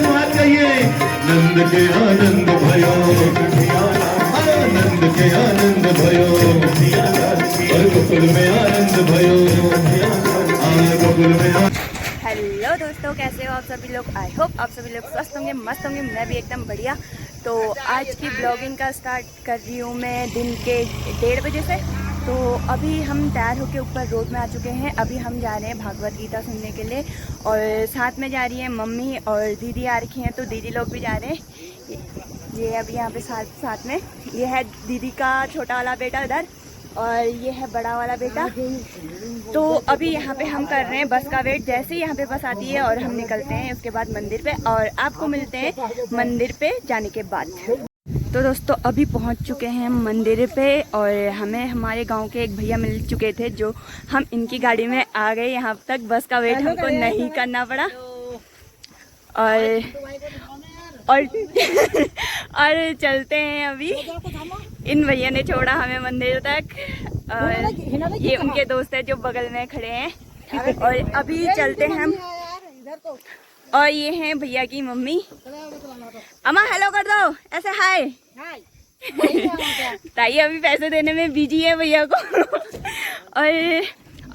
बात कहिए। नंद के आनंद भयो, नंद के आनंद भयो, और गोकुल में आनंद भयो, गोकुल में। हेलो दोस्तों, कैसे हो आप सभी लोग। आई होप आप सभी लोग स्वस्थ होंगे, मस्त होंगे। मैं भी एकदम बढ़िया। तो आज की ब्लॉगिंग का स्टार्ट कर रही हूँ मैं दिन के 1:30 बजे से। तो अभी हम तैयार होकर ऊपर रोड में आ चुके हैं। अभी हम जा रहे हैं भागवत गीता सुनने के लिए, और साथ में जा रही है मम्मी और दीदी आ रखी हैं, तो दीदी लोग भी जा रहे हैं। ये अभी यहाँ पे साथ में ये है दीदी का छोटा वाला बेटा उधर, और ये है बड़ा वाला बेटा। तो अभी यहाँ पे हम कर रहे हैं बस का वेट। जैसे ही यहाँ पे बस आती है और हम निकलते हैं उसके बाद मंदिर पे, और आपको मिलते हैं मंदिर पे जाने के बाद। तो दोस्तों अभी पहुँच चुके हैं हम मंदिर पे, और हमें हमारे गांव के एक भैया मिल चुके थे, जो हम इनकी गाड़ी में आ गए। यहाँ तक बस का वेट हमको नहीं करना पड़ा, और और चलते हैं अभी। इन भैया ने छोड़ा हमें मंदिर तक, और ये उनके दोस्त है जो बगल में खड़े हैं। और अभी चलते हैं हम। और ये हैं भैया की मम्मी। अम्मा हेलो कर दो, ऐसे हाय। ताई अभी पैसे देने में बिजी है भैया को। और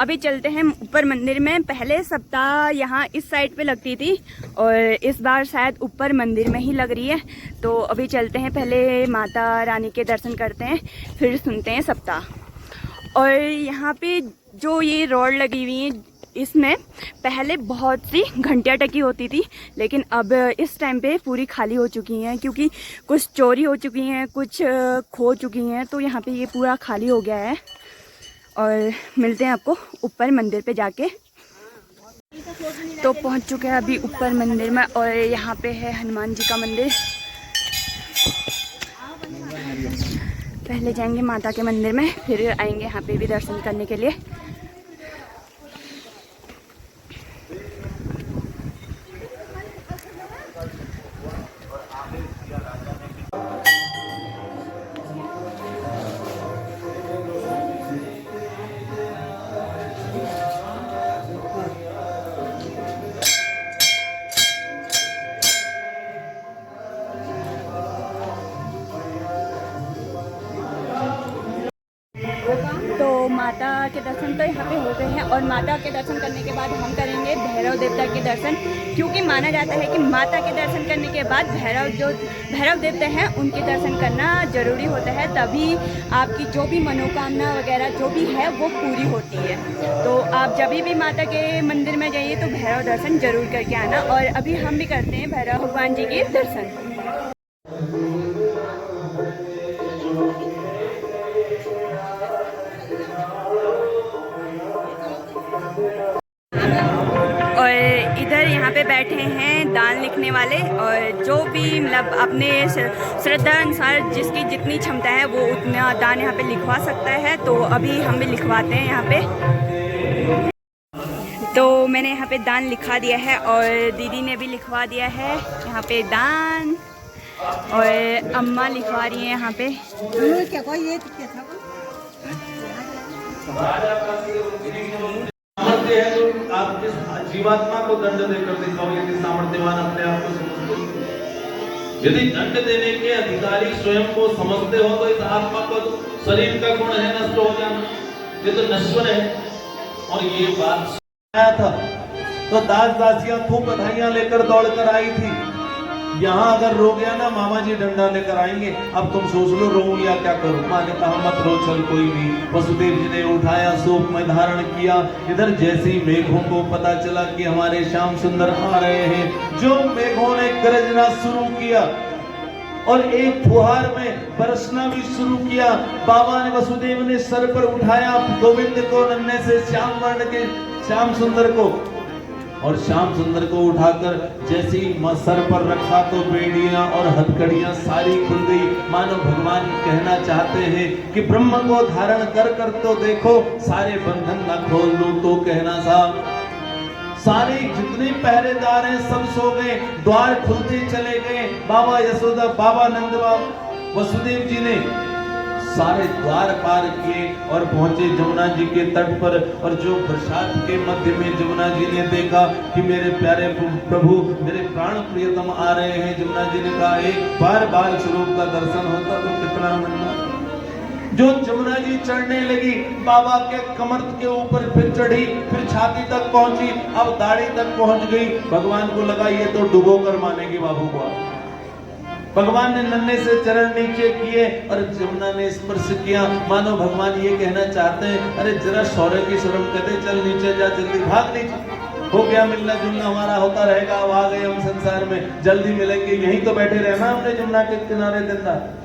अभी चलते हैं ऊपर मंदिर में। पहले सप्ताह यहाँ इस साइड पे लगती थी, और इस बार शायद ऊपर मंदिर में ही लग रही है। तो अभी चलते हैं, पहले माता रानी के दर्शन करते हैं, फिर सुनते हैं सप्ताह। और यहाँ पे जो ये रोड लगी हुई है, इसमें पहले बहुत सी घंटियाँ टकी होती थी, लेकिन अब इस टाइम पे पूरी खाली हो चुकी हैं, क्योंकि कुछ चोरी हो चुकी हैं, कुछ खो चुकी हैं। तो यहाँ पे ये पूरा खाली हो गया है। और मिलते हैं आपको ऊपर मंदिर पे जाके। तो पहुँच चुके हैं अभी ऊपर मंदिर में, और यहाँ पे है हनुमान जी का मंदिर। पहले जाएंगे माता के मंदिर में, फिर आएंगे यहाँ पे भी दर्शन करने के लिए। तो माता के दर्शन तो यहाँ पे हो गए हैं, और माता के दर्शन करने के बाद हम करेंगे भैरव देवता के दर्शन, क्योंकि माना जाता है कि माता के दर्शन करने के बाद भैरव देवता हैं उनके दर्शन करना ज़रूरी होता है। तभी आपकी जो भी मनोकामना वगैरह जो भी है वो पूरी होती है। तो आप जब भी माता के मंदिर में जाइए तो भैरव दर्शन ज़रूर करके आना। और अभी हम भी करते हैं भैरव भगवान जी के दर्शन। और इधर यहाँ पे बैठे हैं दान लिखने वाले, और जो भी मतलब अपने श्रद्धा अनुसार जिसकी जितनी क्षमता है वो उतना दान यहाँ पे लिखवा सकता है। तो अभी हम भी लिखवाते हैं यहाँ पे। तो मैंने यहाँ पे दान लिखा दिया है, और दीदी ने भी लिखवा दिया है यहाँ पे दान, और अम्मा लिखवा रही है यहाँ पे। सामर्थ्य है तो आप जिस जीवात्मा को दंड देकर दिखाओ, यदि सामर्थ्यवान अपने आप को समझते हो। यदि दंड देने के अधिकारी स्वयं को समझते हो तो इस आत्मा को तो शरीर का गुण है नष्ट हो जाना, ये तो नश्वर है। और ये बात आया था तो दास दासियां खूब बधाइयां लेकर दौड़ कर आई थी। यहाँ अगर रो गया ना, मामा जी डंडा लेकर आएंगे। अब तुम सोच लो रो या क्या करूं। माँ ने कहा मत रो, चल कोई नहीं। वसुदेव जी ने उठाया, शोक में धारण किया। इधर जैसे ही मेघों को पता चला कि हमारे श्याम सुंदर आ रहे हैं, जो मेघों ने गरजना शुरू किया और एक फुहार में बरसना भी शुरू किया। बाबा ने वसुदेव ने सर पर उठाया गोविंद को, नन्हे से श्याम वर्ण के श्याम सुंदर को, और श्याम सुंदर को उठाकर जैसे ही सर पर रखा तो बेड़ियां और हथकड़ियां सारी खुल गई। मानो भगवान कहना चाहते हैं कि ब्रह्म को धारण कर कर तो देखो, सारे बंधन न खोल लूं तो कहना साहब। सारे जितने पहरेदार हैं सब सो गए, द्वार खुलते चले गए। बाबा यशोदा, बाबा नंद बाबा वसुदेव जी ने सारे द्वार पार किए और पहुंचे जमुना जी के तट पर। और जो प्रसाद के मध्य में जमुना जी ने देखा कि मेरे प्यारे प्रभु, मेरे प्राण प्रियतम आ रहे हैं, जमुना जी ने कहा एक बार बाल स्वरूप का दर्शन होता तो कितना आनंद। जो जमुना जी चढ़ने लगी, बाबा के कमर के ऊपर फिर चढ़ी, फिर छाती तक पहुंची, अब दाढ़ी तक पहुंच गई। भगवान को लगा ये तो डुबो कर मानेगी बाबू को। भगवान ने नन्हे से चरण नीचे किए और जमुना ने स्पर्श किया, मानो भगवान ये कहना चाहते हैं अरे जरा शौर्य की शर्म कहते, चल नीचे जा, जल्दी भाग नीचे, हो गया मिलना जुलना हमारा होता रहेगा, अब आ गए हम संसार में, जल्दी मिलेंगे, यहीं तो बैठे रहना हमने जमुना के किनारे दिन रात।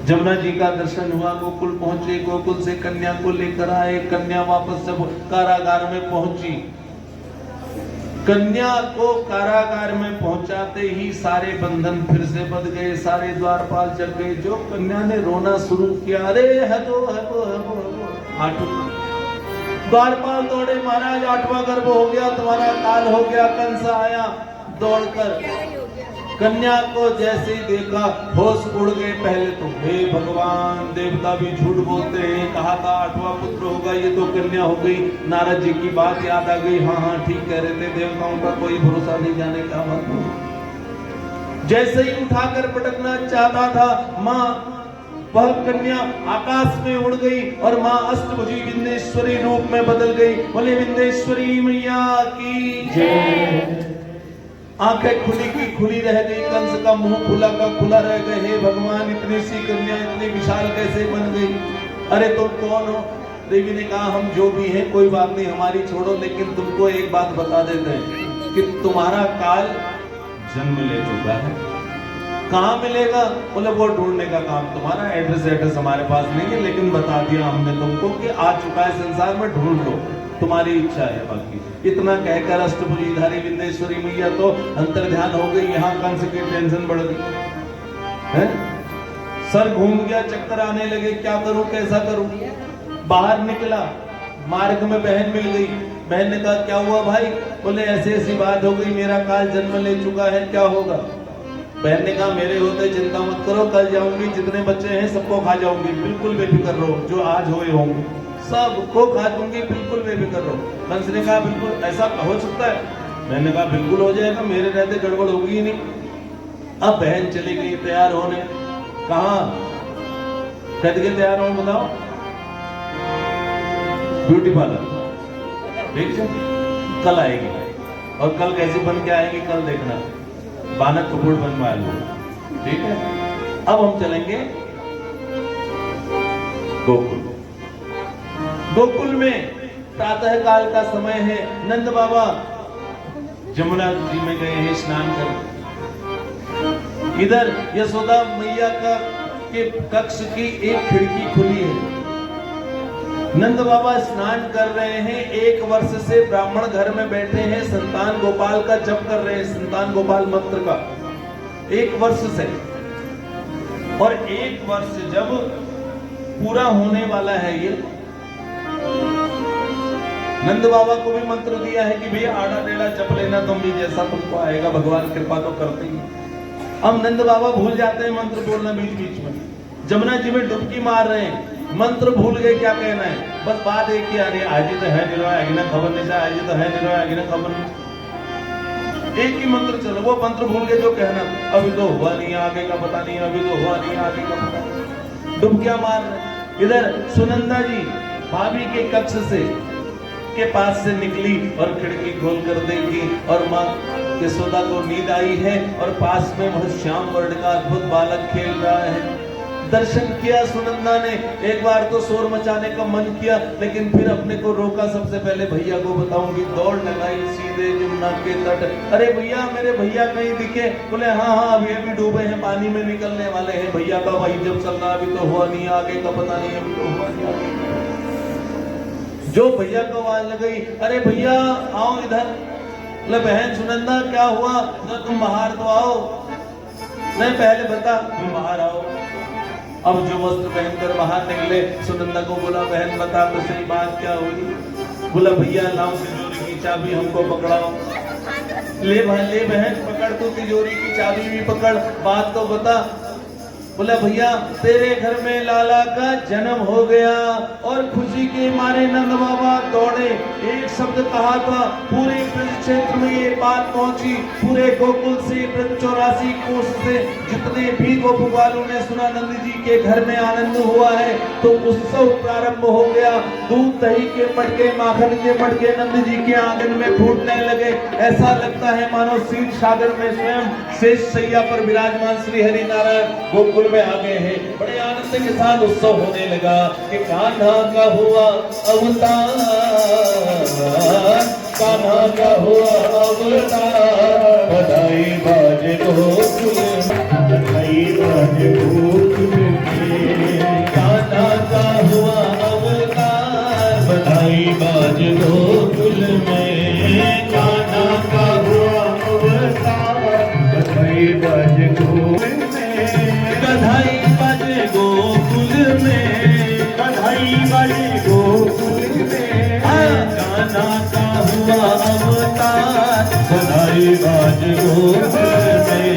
जमुना जी का दर्शन हुआ, गोकुल पहुंचे, गोकुल से कन्या को लेकर आए, कन्या वापस से कारागार में पहुंची। कन्या को कारागार में पहुंचाते ही सारे बंधन फिर से बंध गए, सारे द्वारपाल चल गए। जो कन्या ने रोना शुरू किया, अरे हटो हटो हटो हटो, द्वारपाल दौड़े, महाराज 8वां गर्भ हो गया, तुम्हारा काल हो गया। कंस आया दौड़कर, कन्या को जैसे ही देखा होश उड़ गए। पहले तो हे भगवान, देवता भी झूठ बोलते हैं, कहा था 8वां पुत्र होगा, ये तो कन्या हो गई। नारद जी की बात याद आ गई, हाँ हाँ ठीक कह रहे थे, देवताओं का कोई भरोसा नहीं, जाने क्या बात। जैसे ही उठाकर पटकना चाहता था, माँ वह कन्या आकाश में उड़ गई और माँ अष्टभुजी विंध्येश्वरी रूप में बदल गई। बोले विंध्येश्वरी मैया की जय। आंखें खुली की खुली रह गई, कंस का मुंह खुला का खुला रह गए। हे भगवान, इतनी सी कन्या इतनी विशाल कैसे बन गई? अरे तुम कौन हो? देवी ने कहा हम जो भी हैं कोई बात नहीं, हमारी छोड़ो, लेकिन तुमको एक बात बता देते हैं कि तुम्हारा काल जन्म ले चुका है। कहाँ मिलेगा? बोले वो ढूंढने का काम तुम्हारा, एड्रेस हमारे पास नहीं है, लेकिन बता दिया हमने तुमको कि आ चुका है संसार में, ढूंढ लो, तुम्हारी इच्छा है। बाकी इतना कहकर अष्टभुजीधारी विंध्येश्वरी मैया तो अंतर ध्यान हो गई। यहाँ कंस की टेंशन बढ़ गई है, सर घूम गया, चक्कर आने लगे, क्या करूं कैसा करूं। बाहर निकला, मार्ग में बहन मिल गई। बहन ने कहा क्या हुआ भाई? बोले ऐसी ऐसी बात हो गई, मेरा काल जन्म ले चुका है, क्या होगा? बहन ने कहा मेरे होते चिंता मत करो, कल जाऊंगी, जितने बच्चे हैं सबको खा जाऊंगी, बिल्कुल बेफिक्र रहो, जो आज हुए होंगे सबको खा दूंगी, बिल्कुल बेफिक्र रहो। कंस ने कहा बिल्कुल ऐसा हो सकता है? बहन ने कहा बिल्कुल हो जाएगा, मेरे रहते गड़बड़ होगी ही नहीं। अब बहन चली गई तैयार होने। कहा कद के तैयार हो बताओ? Beauty parlour. ठीक है, कल आएगी, और कल कैसी बन के आएगी कल देखना, बानक कपूर बनवा लो। ठीक है, अब हम चलेंगे गोकुल। गोकुल में प्रातः काल का समय है। नंद बाबा जमुना जी में गए हैं स्नान कर। इधर यशोदा मैया का के कक्ष की एक खिड़की खुली है। नंद बाबा स्नान कर रहे हैं, 1 वर्ष से ब्राह्मण घर में बैठे हैं, संतान गोपाल का जप कर रहे हैं, संतान गोपाल मंत्र का 1 वर्ष से। और 1 वर्ष जब पूरा होने वाला है, ये नंद बाबा को भी मंत्र दिया है कि भैया आड़ा टेढ़ा जप लेना तुम भी, जैसा तुमको आएगा, भगवान कृपा तो करते ही। अब नंद बाबा भूल जाते हैं मंत्र बोलना बीच बीच में। जमुना जी में डुबकी मार रहे हैं, मंत्र भूल गए क्या कहना है। बस बात एक ही आ रही है, आज तो है निरोया ना खबर नहीं, आज तो है निरोया ना खबर नहीं। एक ही मंत्र चलो, वो मंत्र भूल गए जो कहना, अभी तो हुआ नहीं, आगे का पता नहीं, अभी तो हुआ नहीं, आगे का पता नहीं, डुबकियां मार रहे। इधर सुनंदा जी भाभी के कक्ष से के पास से निकली और खिड़की खोल कर देखी, और माँ यशोदा को नींद आई है, और पास में वह श्याम वर्ण का अद्भुत बालक खेल रहा है। दर्शन किया सुनंदा ने, एक बार तो शोर मचाने का मन किया, लेकिन फिर अपने को रोका। सबसे पहले भैया को बताऊंगी, दौड़ लगाई सीधे यमुना के तट। अरे भैया मेरे भैया कहीं दिखे? बोले हाँ हाँ अभी अभी डूबे हैं, पानी में निकलने वाले हैं। भैया का वही जब चल रहा, अभी तो हुआ नहीं, आगे का पता नहीं, अभी तो हुआ नहीं, आगे। जो भैया को आवाज लगाई, अरे भैया आओ इधर। बोले बहन सुनंदा क्या हुआ? तुम बाहर तो आओ। नहीं पहले बता, तुम बाहर आओ। अब जो वस्त्र पहनकर बाहर निकले, सुनंदा को बोला बहन बता तो सही बात क्या हुई? बोला भैया लाओ तिजोरी की चाबी, हमको पकड़ाओ। ले बहन पकड़, तू तिजोरी की चाबी भी पकड़, बात तो बता। बोला भैया तेरे घर में लाला का जन्म हो गया। और खुशी के मारे नंद बाबा दौड़े, एक शब्द कहा था, पूरे ब्रज क्षेत्र में ये बात पहुंची, पूरे गोकुल से ब्रज 84 कोस से जितने भी गोपु बालों ने सुना नंद जी के घर में आनंद हुआ है, तो उत्सव प्रारंभ हो गया। दूध दही के मटके, माखन के मटके नंद जी के आंगन में फूटने लगे। ऐसा लगता है मानो क्षीर सागर में स्वयं शेष सैया पर विराजमान श्री हरि नारायण गोकुल में आ गए हैं। बड़े आनंद के साथ उत्सव होने लगा कि कान्हा का हुआ अवतार, कान्हा का हुआ अवतार, बधाई बाजे गोकुल, बधाई बाजे गोकुल में, कान्हा का हुआ अवतार, बधाई बाजे गोकुल में, कान्हा का हुआ अवतार, बधाई बाजे गोकुल में, बधाई बाजे गोकुल में, बधाई बाजे गोकुल में, कान्हा का हुआ अवतार, बधाई बाजे गोकुल में,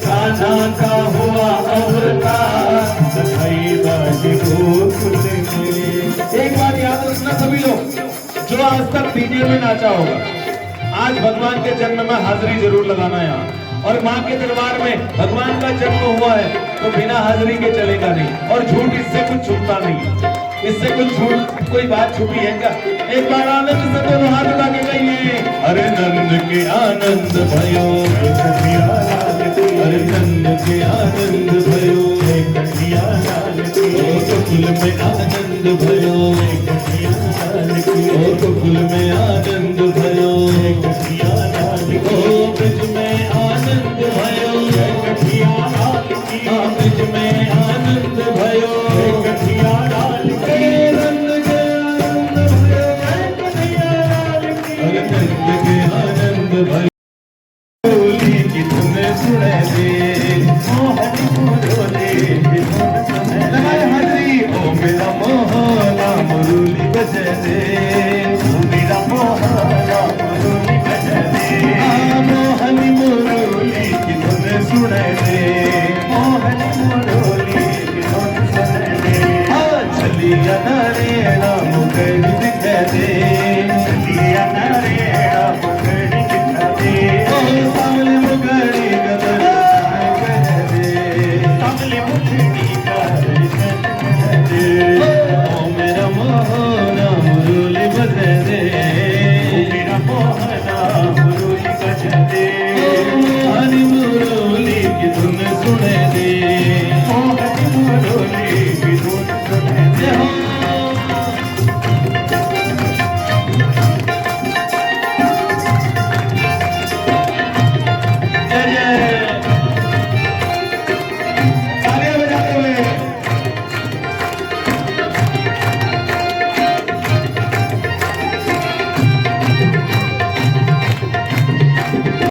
कान्हा का हुआ अवतार, बधाई बाजे गोकुल में। एक बात याद रखना सभी लोग, जो आज तक डीजे में नाचा होगा, आज भगवान के जन्म में हाजिरी जरूर लगाना यहाँ। और माँ के दरबार में भगवान का जन्म हुआ है तो बिना हाजिरी के चलेगा नहीं। और झूठ इससे कुछ छुपता नहीं, इससे कुछ झूठ कोई बात छुपी है क्या? एक बार आनंद से दोनों हाथ उठा के कहिए, अरे नंद के आनंद भयो, अरे नंद के आनंद भयो, गोकुल में आनंद भयो, गोकुल में आनंद भयो, ब्रज में आनंद भयो, ब्रज में आनंद भयो, नंद के आनंद भयो, अरे नंद के आनंद भयो, मुरली की धुन सुने दे, मोहन मुरली की धुन सुने दे, लगाए हाजिरी, ओ मेरा मोहना मुरली बजे दे, ओ मेरा मोहना मुरली बजे दे, मोहन मुरली की धुन सुने दे, मोहन मुरली की धुन सुने दे, चलिया नारेणा मुखड़ी दिखा दे, चलिया नारेणा मुखड़ी दिखा दे, सामने मुखड़ी गदर कह दे, सामने मुखड़ी गदर कह दे, ओ मेरा मोहना मुरली बजे दे, ओ मेरा मोहना मुरली बजे दे, मोहन मुरली की धुन सुने दे,